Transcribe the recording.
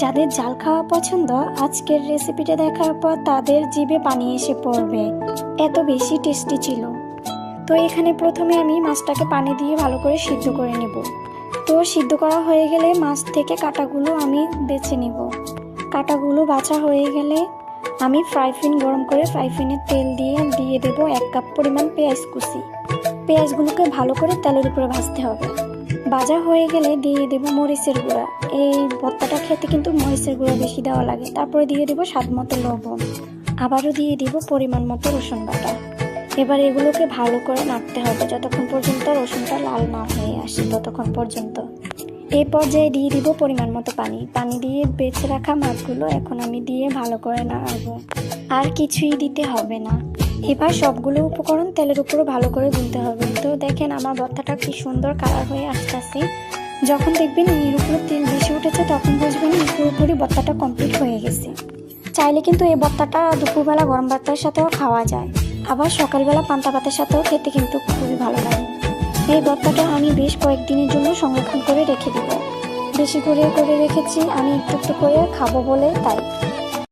যাদের জাল খাওয়া পছন্দ আজকের রেসিপিটা দেখার পর তাদের জিভে পানি এসে পড়বে, এত বেশি টেস্টি ছিল। তো এখানে প্রথমে আমি মাছটাকে পানি দিয়ে ভালো করে সিদ্ধ করে নেব। তো সিদ্ধ করা হয়ে গেলে মাছ থেকে কাঁটাগুলো আমি বেছে নিব। কাঁটাগুলো বাছা হয়ে গেলে আমি ফ্রাই প্যান গরম করে ফ্রাই প্যানে তেল দিয়ে দেব 1 কাপ পরিমাণ পেঁয়াজ কুচি। পেঁয়াজগুলোকে ভালো করে তেলের উপরে ভাজতে হবে। ভাজা হয়ে গেলে দিয়ে দেব মরিচের গুঁড়া। এই ভর্তাটা খেতে কিন্তু মরিচের গুঁড়া বেশি দেওয়া লাগে। তারপরে দিয়ে দেব স্বাদ মতো লবণ, আবারও দিয়ে দেব পরিমাণ মতো রসুন বাটা। এবার এগুলোকে ভালো করে নাড়তে হবে যতক্ষণ পর্যন্ত রসুনটা লাল না হয়ে আসে ততক্ষণ পর্যন্ত। এই পর্যায়ে দিয়ে দিব পরিমাণ মতো পানি দিয়ে বেছে রাখা মাছগুলো এখন আমি দিয়ে ভালো করে নাড়ব। আর কিছুই দিতে হবে না। এবার সবগুলো উপকরণ তেলের উপরে ভালো করে ভুনতে হবে। তো দেখেন আমার ভর্তাটা কি সুন্দর কালার হয়ে আসতেছে। যখন দেখবেন এর উপরে তেল বেশি উঠেছে তখন বুঝবেন পুরোপুরি ভর্তাটা কমপ্লিট হয়ে গেছে। চাইলে কিন্তু এই ভর্তাটা দুপুরবেলা গরম ভাতের সাথেও খাওয়া যায়, আবার সকালবেলা পান্তা ভাতের সাথেও খেতে কিন্তু খুবই ভালো লাগে। এই ভর্তাটা আমি বেশ কয়েকদিনের জন্য সংরক্ষণ করে রেখে দেব। বেশি করে রেখেছি আমি একটু একটু করে খাবো বলে তাই।